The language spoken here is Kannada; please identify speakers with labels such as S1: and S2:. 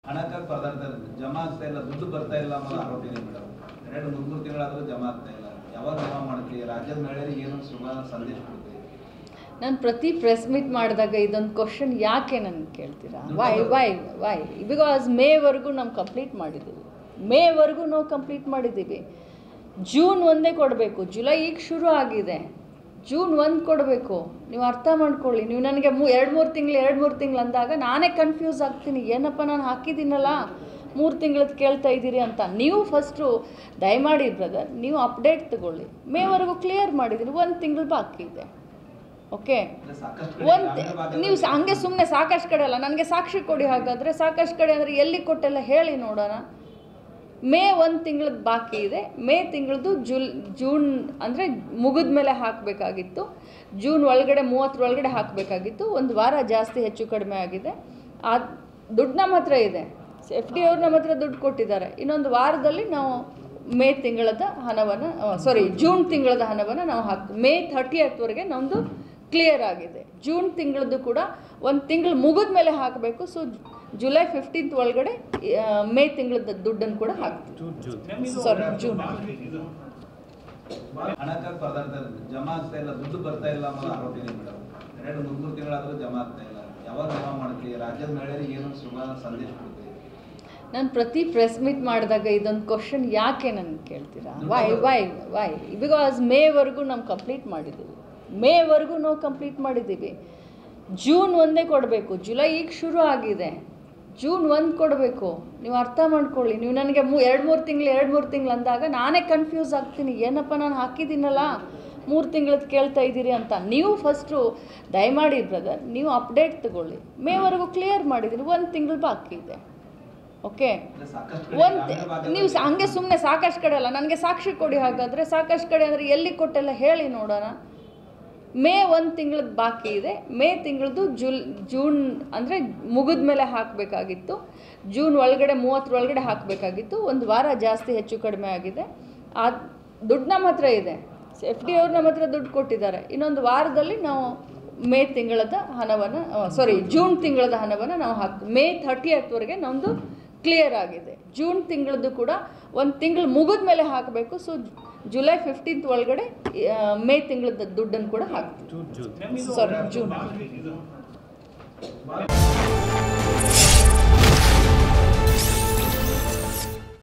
S1: ಹಣಕ್ಕಾಗಿ ಪರದಾಡ್ತಾ ಇರೋದು, ಜಮಾ ಆಗ್ತಾ ಇಲ್ಲ, ದುಡ್ಡು ಬರ್ತಾ ಇಲ್ಲ ಅನ್ನೋ ಆರೋಪ ಇದೆ ಮೇಡಮ್. 2-3 ತಿಂಗಳಾದರೂ ಜಮಾ ಆಗ್ತಾ ಇಲ್ಲ. ಯಾವಾಗ ಜಮಾ ಮಾಡ್ತೀವಿ? ರಾಜ್ಯದ ಮಹಿಳೆಯರಿಗೆ ಏನು ಶುಭ ಸಂದೇಶ ಕೊಡ್ತೀವಿ?
S2: ನಾನು ಪ್ರತಿ ಪ್ರೆಸ್ ಮೀಟ್ ಮಾಡಿದಾಗ ಇದೊಂದು ಕ್ವಶನ್ ಯಾಕೆ ನನಗೆ ಕೇಳ್ತೀರಾ? ವೈ ಬಿಕಾಸ್ ಮೇವರೆಗೂ ನಾವು ಕಂಪ್ಲೀಟ್ ಮಾಡಿದ್ದೀವಿ. ಜೂನ್ 1 ಕೊಡಬೇಕು. ಜುಲೈ ಈಗ ಶುರು ಆಗಿದೆ. ಜೂನ್ 1 ಕೊಡಬೇಕು. ನೀವು ಅರ್ಥ ಮಾಡ್ಕೊಳ್ಳಿ. ನೀವು ನನಗೆ 2-3 ತಿಂಗಳು ಅಂದಾಗ ನಾನೇ ಕನ್ಫ್ಯೂಸ್ ಆಗ್ತೀನಿ. ಏನಪ್ಪ ನಾನು ಹಾಕಿದ್ದೀನಲ್ಲ 3 ತಿಂಗಳದ್ದು ಕೇಳ್ತಾ ಇದ್ದೀರಿ ಅಂತ. ನೀವು ಫಸ್ಟು ದಯಮಾಡಿ ಬ್ರದರ್, ನೀವು ಅಪ್ಡೇಟ್ ತಗೊಳ್ಳಿ. ಮೇವರೆಗೂ ಕ್ಲಿಯರ್ ಮಾಡಿದ್ದೀನಿ. 1 ತಿಂಗಳು ಬಾಕಿ ಇದೆ. ಓಕೆ, ನೀವು ಹಂಗೆ ಸುಮ್ಮನೆ ಸಾಕಷ್ಟು ಕಡೆ ಅಲ್ಲ, ನನಗೆ ಸಾಕ್ಷಿ ಕೊಡಿ. ಹಾಗಾದರೆ ಸಾಕಷ್ಟು ಕಡೆ ಅಂದರೆ ಎಲ್ಲಿ ಕೊಟ್ಟೆಲ್ಲ ಹೇಳಿ ನೋಡೋಣ. ಮೇ 1 ತಿಂಗಳದ್ದು ಬಾಕಿ ಇದೆ. ಮೇ ತಿಂಗಳದ್ದು ಜೂನ್ ಅಂದರೆ ಮುಗಿದ ಮೇಲೆ ಹಾಕಬೇಕಾಗಿತ್ತು. ಜೂನ್ ಒಳಗಡೆ 30 ಒಳಗಡೆ ಹಾಕಬೇಕಾಗಿತ್ತು. 1 ವಾರ ಜಾಸ್ತಿ ಹೆಚ್ಚು ಕಡಿಮೆ ಆಗಿದೆ. ಆ ದುಡ್ಡು ನಮ್ಮ ಹತ್ರ ಇದೆ. FD ಅವ್ರು ನಮ್ಮ ಹತ್ರ ದುಡ್ಡು ಕೊಟ್ಟಿದ್ದಾರೆ. ಇನ್ನೊಂದು ವಾರದಲ್ಲಿ ನಾವು ಮೇ ತಿಂಗಳದ ಹಣವನ್ನು ಜೂನ್ ತಿಂಗಳದ ಹಣವನ್ನು ನಾವು ಮೇ 30th ನಮ್ಮದು ಕ್ಲಿಯರ್ ಆಗಿದೆ. ಜೂನ್ ತಿಂಗಳದ್ದು ಕೂಡ 1 ತಿಂಗಳು ಮುಗಿದ ಮೇಲೆ ಹಾಕಬೇಕು. ಸೊ ಜುಲೈ 15th ಒಳಗಡೆ ಮೇ ತಿಂಗಳದ ದುಡ್ಡನ್ನು ಕೂಡ ಹಾಕ್ತೀವಿ. ಜೂನ್
S1: ಹಣಕ್ಕಾಗಿ ಪರದಾಡ್ತಾ ಇರೋದು, ಜಮಾ ಆಗ್ತಾ ಇಲ್ಲ, ದುಡ್ಡು ಬರ್ತಾ ಇಲ್ಲ ಅನ್ನೋ ಆರೋಪ ಇದೆ ಮೇಡಮ್. 2-3 ತಿಂಗಳಾದರೂ ಜಮಾ ಆಗ್ತಾ ಇಲ್ಲ. ಯಾವಾಗ ಜಮಾ ಮಾಡ್ತೀವಿ? ರಾಜ್ಯದ ಮಹಿಳೆಯರಿಗೆ ಏನು ಶುಭ ಸಂದೇಶ ಕೊಡ್ತೀವಿ?
S2: ನಾನು ಪ್ರತಿ ಪ್ರೆಸ್ ಮೀಟ್ ಮಾಡಿದಾಗ ಇದೊಂದು ಕ್ವಶನ್ ಯಾಕೆ ನನಗೆ ಕೇಳ್ತೀರಾ? ವೈ ಬಿಕಾಸ್ ಮೇವರೆಗೂ ನಾವು ಕಂಪ್ಲೀಟ್ ಮಾಡಿದ್ದೀವಿ. ಜೂನ್ 1 ಕೊಡಬೇಕು. ಜುಲೈ ಈಗ ಶುರು ಆಗಿದೆ. ಜೂನ್ 1 ಕೊಡಬೇಕು. ನೀವು ಅರ್ಥ ಮಾಡ್ಕೊಳ್ಳಿ. ನೀವು ನನಗೆ 2-3 ತಿಂಗಳು ಅಂದಾಗ ನಾನೇ ಕನ್ಫ್ಯೂಸ್ ಆಗ್ತೀನಿ. ಏನಪ್ಪ ನಾನು ಹಾಕಿದ್ದೀನಲ್ಲ 3 ತಿಂಗಳದ್ದು ಕೇಳ್ತಾ ಇದ್ದೀರಿ ಅಂತ. ನೀವು ಫಸ್ಟು ದಯಮಾಡಿ ಬ್ರದರ್, ನೀವು ಅಪ್ಡೇಟ್ ತಗೊಳ್ಳಿ. ಮೇವರೆಗೂ ಕ್ಲಿಯರ್ ಮಾಡಿದ್ದೀನಿ. 1 ತಿಂಗಳು ಬಾಕಿ ಇದೆ. ಓಕೆ, ನೀವು ಹಂಗೆ ಸುಮ್ಮನೆ ಸಾಕಷ್ಟು ಕಡೆ ಅಲ್ಲ, ನನಗೆ ಸಾಕ್ಷಿ ಕೊಡಿ. ಹಾಗಾದರೆ ಸಾಕಷ್ಟು ಕಡೆ ಅಂದರೆ ಎಲ್ಲಿ ಕೊಟ್ಟೆಲ್ಲ ಹೇಳಿ ನೋಡೋಣ. ಮೇ 1 ತಿಂಗಳದ್ದು ಬಾಕಿ ಇದೆ. ಮೇ ತಿಂಗಳದ್ದು ಜೂನ್ ಅಂದರೆ ಮುಗಿದ ಮೇಲೆ ಹಾಕಬೇಕಾಗಿತ್ತು. ಜೂನ್ ಒಳಗಡೆ 30 ಒಳಗಡೆ ಹಾಕಬೇಕಾಗಿತ್ತು. 1 ವಾರ ಜಾಸ್ತಿ ಹೆಚ್ಚು ಕಡಿಮೆ ಆಗಿದೆ. ಆ ದುಡ್ಡು ನಮ್ಮ ಹತ್ರ ಇದೆ. FD ಅವ್ರು ನಮ್ಮ ಹತ್ರ ದುಡ್ಡು ಕೊಟ್ಟಿದ್ದಾರೆ. ಇನ್ನೊಂದು ವಾರದಲ್ಲಿ ನಾವು ಮೇ ತಿಂಗಳದ ಹಣವನ್ನು ಜೂನ್ ತಿಂಗಳದ ಹಣವನ್ನು ನಾವು ಮೇ 30th ನಮ್ಮದು ಕ್ಲಿಯರ್ ಆಗಿದೆ. ಜೂನ್ ತಿಂಗಳದ್ದು ಕೂಡ 1 ತಿಂಗಳು ಮುಗಿದ ಮೇಲೆ ಹಾಕಬೇಕು. ಸೊ ಜುಲೈ 15th ಒಳಗಡೆ ಮೇ ತಿಂಗಳದ ದುಡ್ಡನ್ನು ಕೂಡ ಹಾಕ್ತೀವಿ. ಜೂನ್